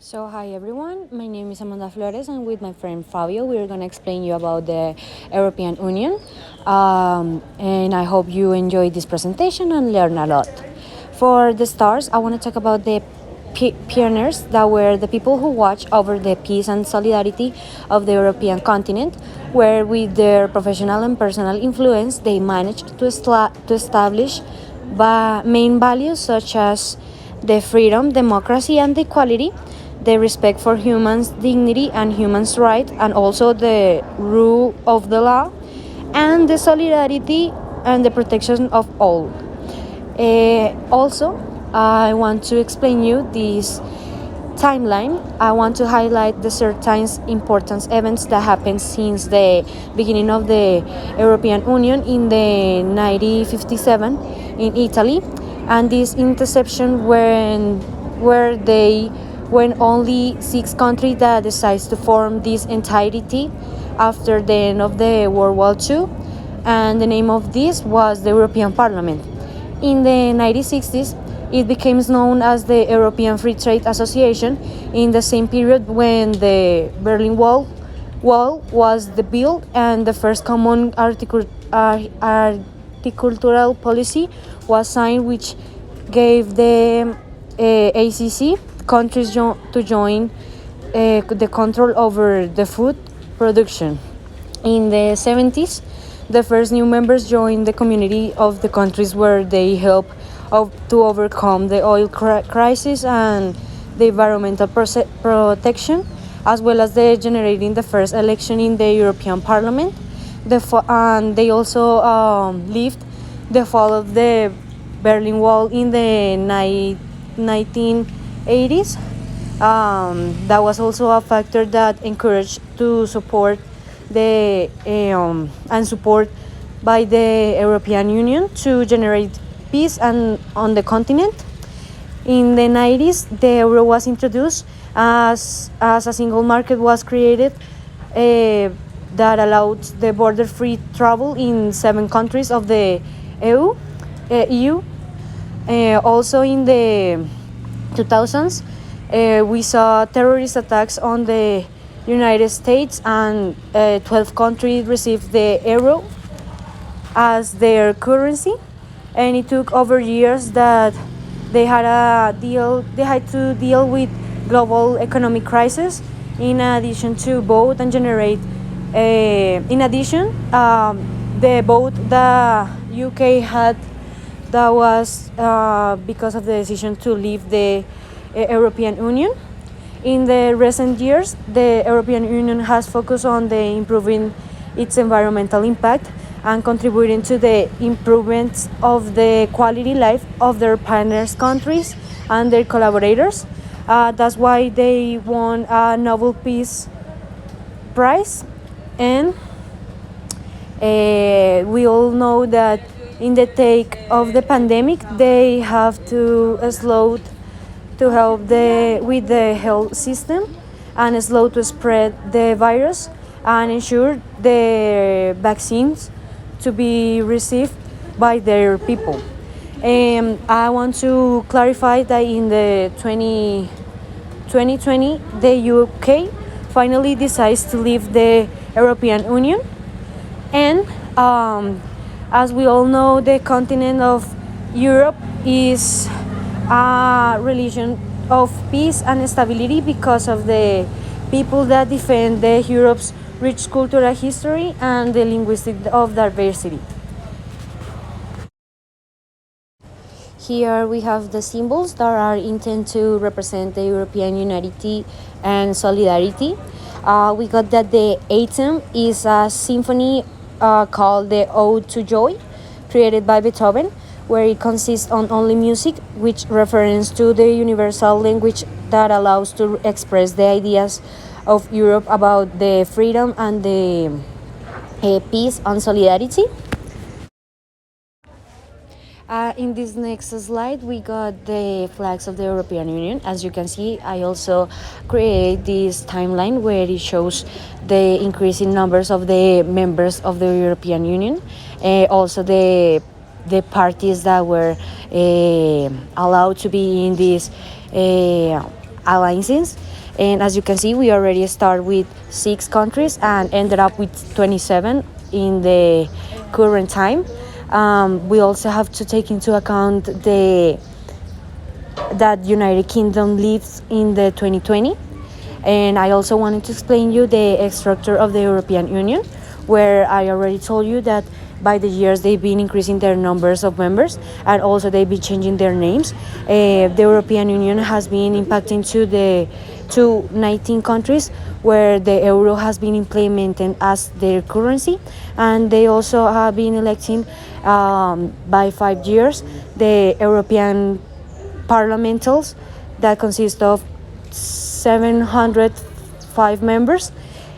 So hi everyone, my name is Amanda Florez and with my friend Fabio we are going to explain you about the European Union and I hope you enjoy this presentation and learn a lot. For the stars, I want to talk about the pioneers that were the people who watched over the peace and solidarity of the European continent, where with their professional and personal influence they managed to establish main values such as the freedom, democracy and equality, the respect for humans' dignity and humans' rights, and also the rule of the law, and the solidarity and the protection of all. Also, I want to explain you this timeline. I want to highlight the certain important events that happened since the beginning of the European Union in the 1957 in Italy, and this interception when only 6 countries that decides to form this entirety after the end of the World War II, and the name of this was the European Parliament. In the 1960s, it became known as the European Free Trade Association in the same period when the Berlin Wall was built and the first common agricultural policy was signed, which gave the ACC countries to join the control over the food production. In the 70s, the first new members joined the community of the countries where they help to overcome the oil crisis and the environmental protection, as well as the generating the first election in the European Parliament. And they also lived the fall of the Berlin Wall in the 1980s. That was also a factor that encouraged to support and support by the European Union to generate peace and on the continent. In the 90s, the euro was introduced as a single market was created that allowed the border-free travel in 7 countries of the EU. Also in the 2000s, we saw terrorist attacks on the United States, and 12 countries received the euro as their currency, and it took over years that they had to deal with global economic crisis in addition to vote and generate the vote the UK had, that was because of the decision to leave the European Union. In the recent years, the European Union has focused on the improving its environmental impact and contributing to the improvements of the quality life of their partners countries and their collaborators. That's why they won a Nobel Peace Prize. And we all know that in the take of the pandemic, they have to slow to help with the health system and slow to spread the virus and ensure the vaccines to be received by their people. I want to clarify that in the 2020, the UK finally decides to leave the European Union. And as we all know, the continent of Europe is a religion of peace and stability because of the people that defend the Europe's rich cultural history and the linguistic of diversity. Here we have the symbols that are intended to represent the European unity and solidarity. We got that the anthem is a symphony called the Ode to Joy, created by Beethoven, where it consists on only music, which refers to the universal language that allows to express the ideas of Europe about the freedom and the peace and solidarity. In this next slide, we got the flags of the European Union. As you can see, I also create this timeline where it shows the increasing numbers of the members of the European Union, also the parties that were allowed to be in this alliances. And as you can see, we already start with 6 countries and ended up with 27 in the current time. We also have to take into account the that United Kingdom lives in the 2020. And I also wanted to explain you the structure of the European Union, where I already told you that by the years they've been increasing their numbers of members and also they've been changing their names. The European Union has been impacting to 19 countries where the euro has been implemented as their currency, and they also have been electing by 5 years the European parliamentals that consist of 705 members.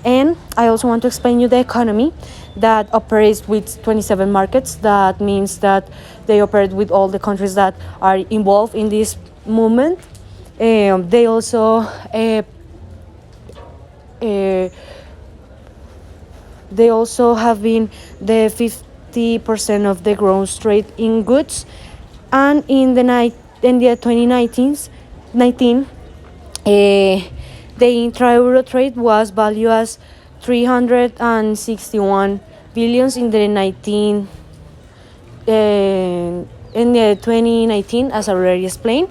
And I also want to explain you the economy that operates with 27 markets. That means that they operate with all the countries that are involved in this movement. They also uh, they also have been the 50% of the gross trade in goods, and in the 2019, the intra-euro trade was valued as 361 billions in the 19 in the 2019, as already explained.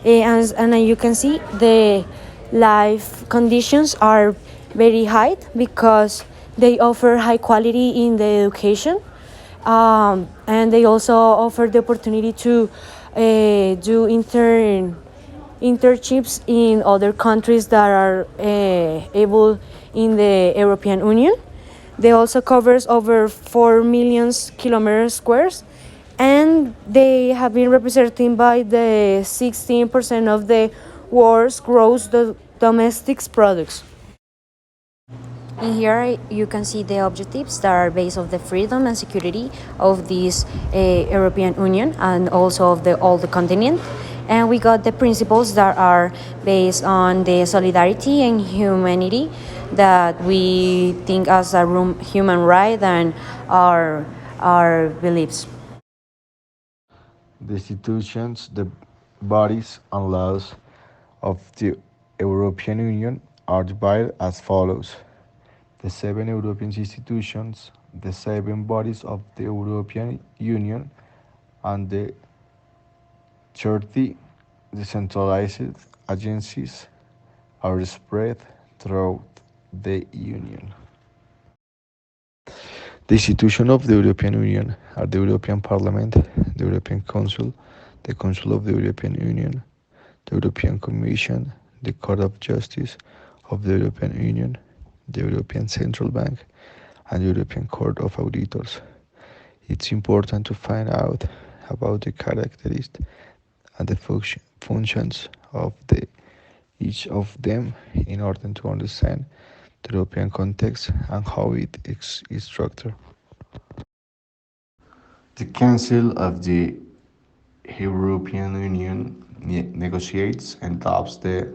And you can see the life conditions are very high because they offer high quality in the education, and they also offer the opportunity to do internships in other countries that are able in the European Union. They also covers over 4 million kilometers squares, and they have been represented by the 16% of the world's gross domestic products. In here, you can see the objectives that are based on the freedom and security of this European Union and also of all the continent. And we got the principles that are based on the solidarity and humanity that we think as a human right and our beliefs. The institutions, the bodies and laws of the European Union are divided as follows: the seven European institutions, the seven bodies of the European Union, and the 30 decentralized agencies are spread throughout the Union. The institutions of the European Union are the European Parliament, the European Council, the Council of the European Union, the European Commission, the Court of Justice of the European Union, the European Central Bank, and the European Court of Auditors. It's important to find out about the characteristics and the functions of each of them in order to understand the European context and how it is structured. The Council of the European Union negotiates and adopts the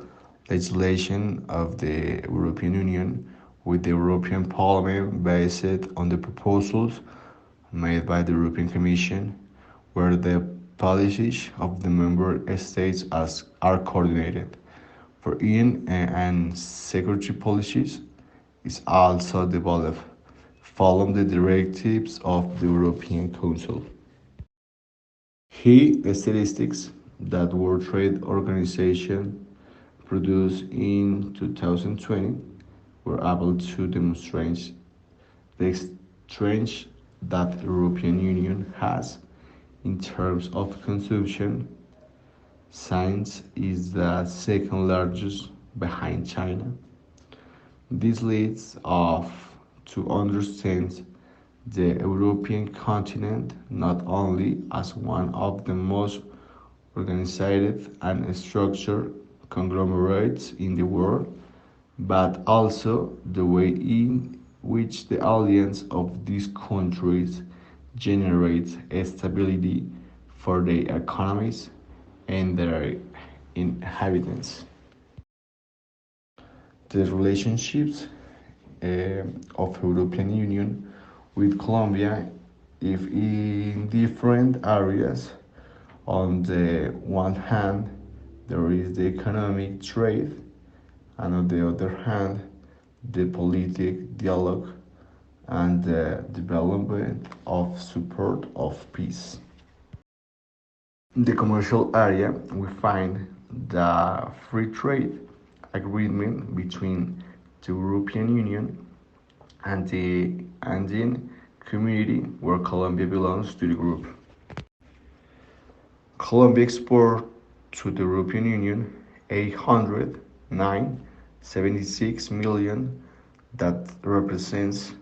legislation of the European Union with the European Parliament based on the proposals made by the European Commission, where the policies of the member states are coordinated. For in and security policies is also developed, following the directives of the European Council. He statistics that World Trade Organization produced in 2020 were able to demonstrate the strength that the European Union has in terms of consumption. Science is the second largest behind China. This leads us to understand the European continent not only as one of the most organized and structured conglomerates in the world, but also the way in which the alliance of these countries generates stability for their economies and their inhabitants. The relationships of European Union with Colombia, if in different areas. On the one hand, there is the economic trade, and on the other hand, the politic dialogue and the development of support of peace. In the commercial area, we find the free trade agreement between the European Union and the Andean community, where Colombia belongs to the group. Colombia exports to the European Union 809.76 million, that represents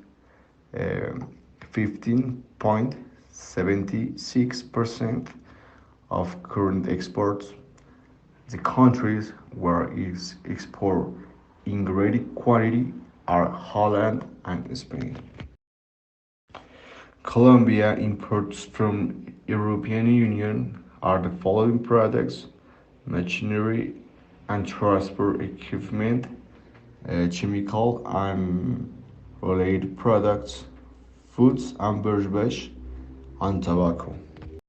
15.76% of current exports. The countries where it exports in great quantity are Holland and Spain. Colombia imports from European Union are the following products: machinery and transport equipment, chemical and related products, foods and beverage, and tobacco.